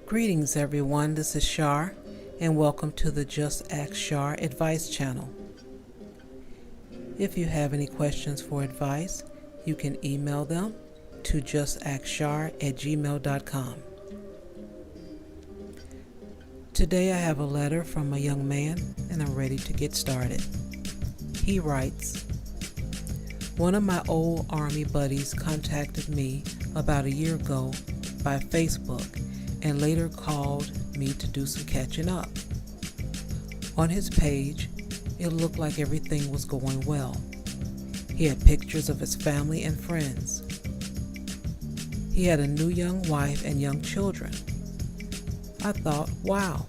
Greetings everyone, this is Char, and welcome to the Just Ask Char advice channel. If you have any questions for advice, you can email them to JustAskChar@gmail.com. Today I have a letter from a young man and I'm ready to get started. He writes, "One of my old Army buddies contacted me about a year ago by Facebook and later called me to do some catching up. On his page, it looked like everything was going well. He had pictures of his family and friends. He had a new young wife and young children. I thought, wow,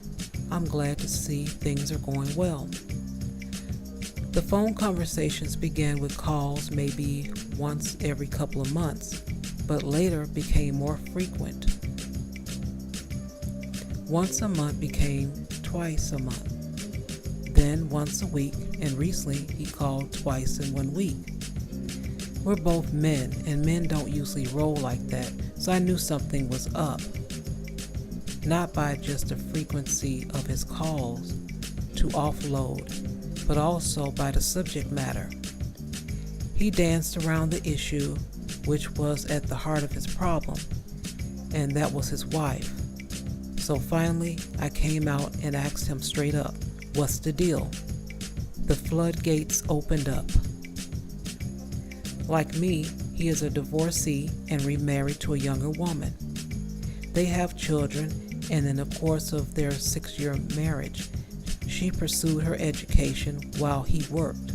I'm glad to see things are going well. The phone conversations began with calls maybe once every couple of months, but later became more frequent. Once a month became twice a month, then once a week, and recently he called twice in 1 week. We're both men, and men don't usually roll like that, so I knew something was up. Not by just the frequency of his calls to offload, but also by the subject matter. He danced around the issue which was at the heart of his problem, and that was his wife. So finally, I came out and asked him straight up, what's the deal? The floodgates opened up. Like me, he is a divorcee and remarried to a younger woman. They have children, and in the course of their 6-year marriage, she pursued her education while he worked.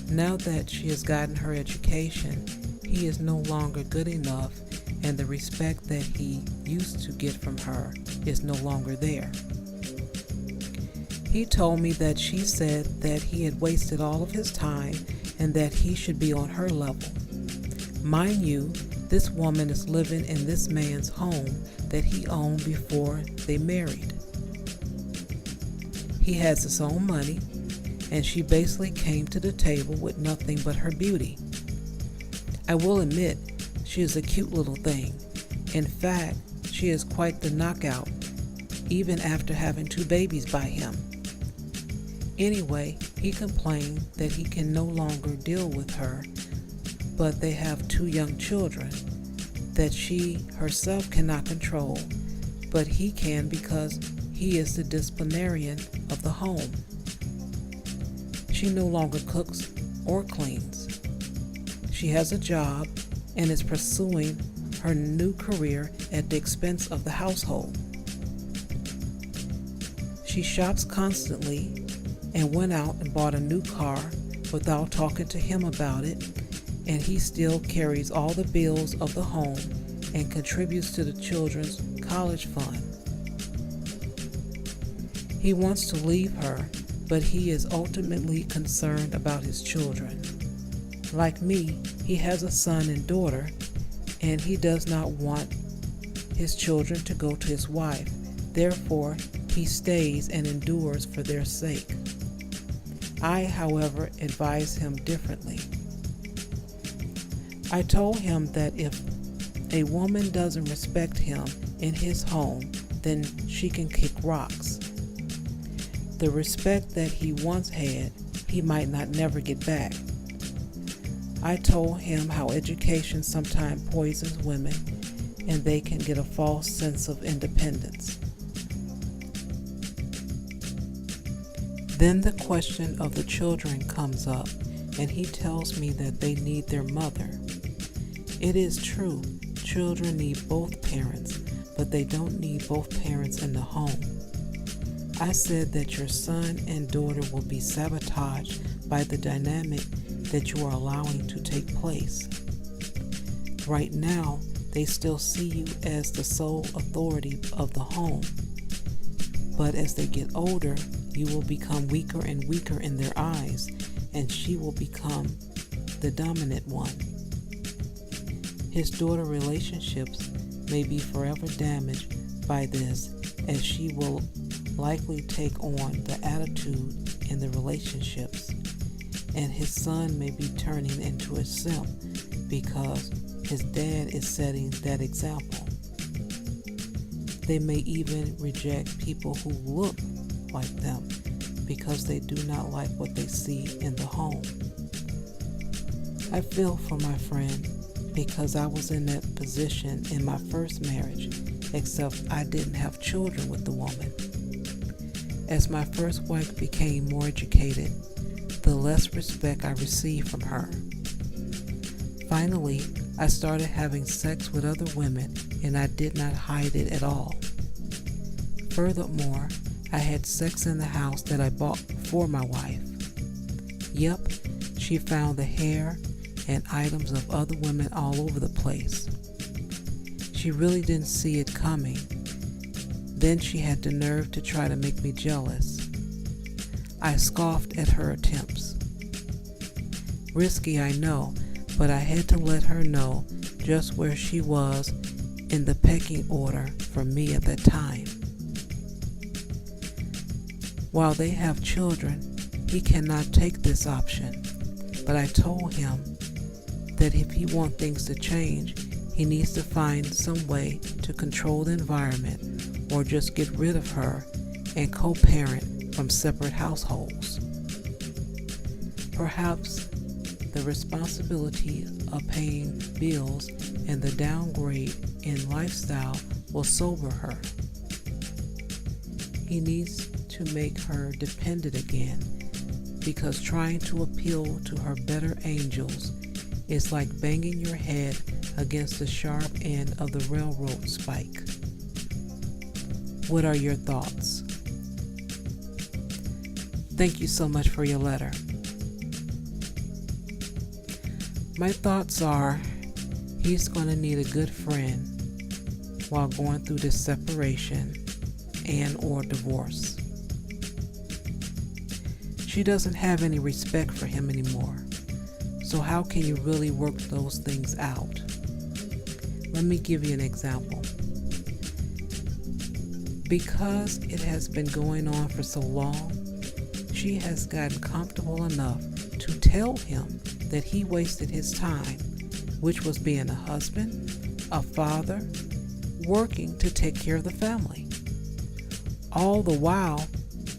Now that she has gotten her education, he is no longer good enough, and the respect that he used to get from her is no longer there. He told me that she said that he had wasted all of his time and that he should be on her level. Mind you, this woman is living in this man's home that he owned before they married. He has his own money, and she basically came to the table with nothing but her beauty. I will admit, she is a cute little thing. In fact, she is quite the knockout, even after having 2 babies by him. Anyway, he complained that he can no longer deal with her, but they have 2 young children that she herself cannot control, but he can because he is the disciplinarian of the home. She no longer cooks or cleans. She has a job and is pursuing her new career at the expense of the household. She shops constantly and went out and bought a new car without talking to him about it, and he still carries all the bills of the home and contributes to the children's college fund. He wants to leave her, but he is ultimately concerned about his children. Like me, he has a son and daughter, and he does not want his children to go to his wife. Therefore, he stays and endures for their sake. I, however, advise him differently. I told him that if a woman doesn't respect him in his home, then she can kick rocks. The respect that he once had, he might not never get back. I told him how education sometimes poisons women and they can get a false sense of independence. Then the question of the children comes up, and he tells me that they need their mother. It is true, children need both parents, but they don't need both parents in the home. I said that your son and daughter will be sabotaged by the dynamic that you are allowing to take place. Right now, they still see you as the sole authority of the home. But as they get older, you will become weaker and weaker in their eyes, and she will become the dominant one. His daughter relationships may be forever damaged by this, as she will likely take on the attitude in the relationships, and his son may be turning into a simp because his dad is setting that example. They may even reject people who look like them because they do not like what they see in the home. I feel for my friend because I was in that position in my first marriage, except I didn't have children with the woman. As my first wife became more educated, the less respect I received from her. Finally, I started having sex with other women, and I did not hide it at all. Furthermore, I had sex in the house that I bought for my wife. Yep, she found the hair and items of other women all over the place. She really didn't see it coming. Then she had the nerve to try to make me jealous. I scoffed at her attempts. Risky, I know, but I had to let her know just where she was in the pecking order for me at that time. While they have children, he cannot take this option, but I told him that if he wants things to change, he needs to find some way to control the environment or just get rid of her and co-parent from separate households. Perhaps the responsibility of paying bills and the downgrade in lifestyle will sober her. He needs to make her dependent again, because trying to appeal to her better angels is like banging your head against the sharp end of the railroad spike. What are your thoughts? Thank you so much for your letter. My thoughts are, he's going to need a good friend while going through this separation and or divorce. She doesn't have any respect for him anymore. So how can you really work those things out? Let me give you an example. Because it has been going on for so long, she has gotten comfortable enough to tell him that he wasted his time, which was being a husband, a father, working to take care of the family. All the while,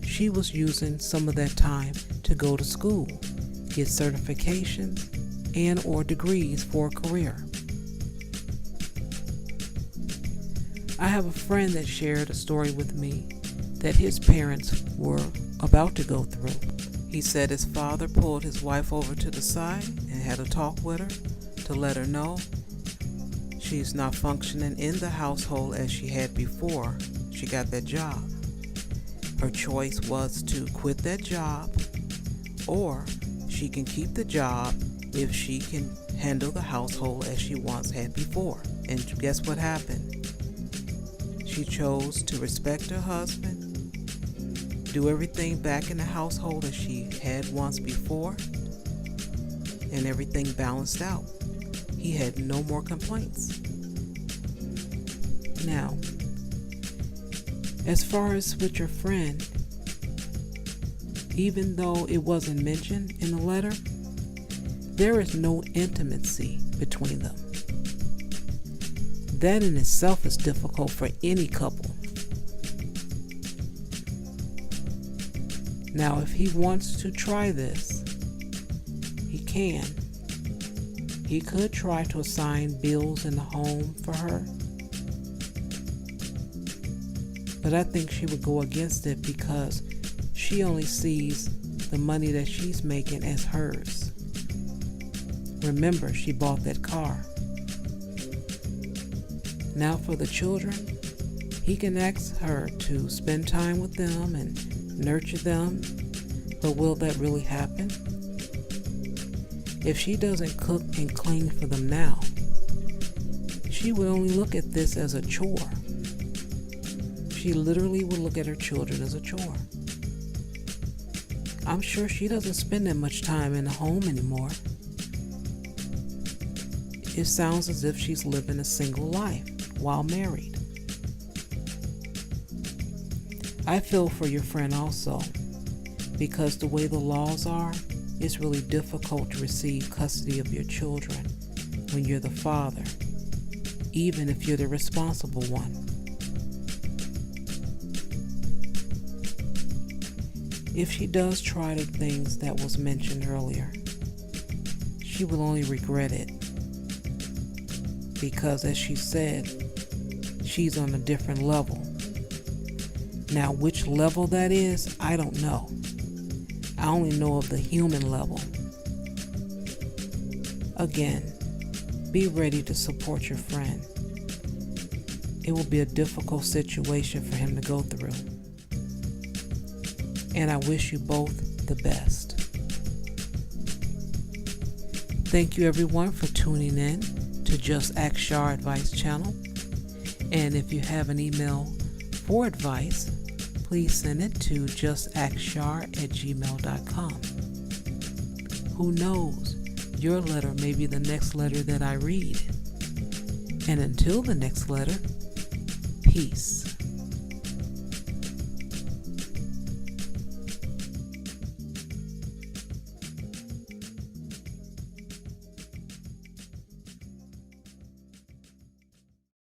she was using some of that time to go to school, get certifications and or degrees for a career. I have a friend that shared a story with me that his parents were about to go through. He said his father pulled his wife over to the side and had a talk with her to let her know she's not functioning in the household as she had before she got that job. Her choice was to quit that job, or she can keep the job if she can handle the household as she once had before. And guess what happened? She chose to respect her husband, do everything back in the household as she had once before, and everything balanced out. He had no more complaints. Now, as far as with your friend, even though it wasn't mentioned in the letter, there is no intimacy between them. That in itself is difficult for any couple. Now, if he wants to try this, he can. He could try to assign bills in the home for her. But I think she would go against it because she only sees the money that she's making as hers. Remember, she bought that car. Now for the children, he can ask her to spend time with them and nurture them, but will that really happen? If she doesn't cook and clean for them now, she would only look at this as a chore. She literally would look at her children as a chore. I'm sure she doesn't spend that much time in the home anymore. It sounds as if she's living a single life while married. I feel for your friend also, because the way the laws are, it's really difficult to receive custody of your children when you're the father, even if you're the responsible one. If she does try the things that was mentioned earlier, she will only regret it, because as she said, she's on a different level. Now, which level that is, I don't know. I only know of the human level. Again, be ready to support your friend. It will be a difficult situation for him to go through. And I wish you both the best. Thank you everyone for tuning in to Just Ask Char Advice channel. And if you have an email for advice, please send it to justaskchar@gmail.com. Who knows, your letter may be the next letter that I read. And until the next letter, peace.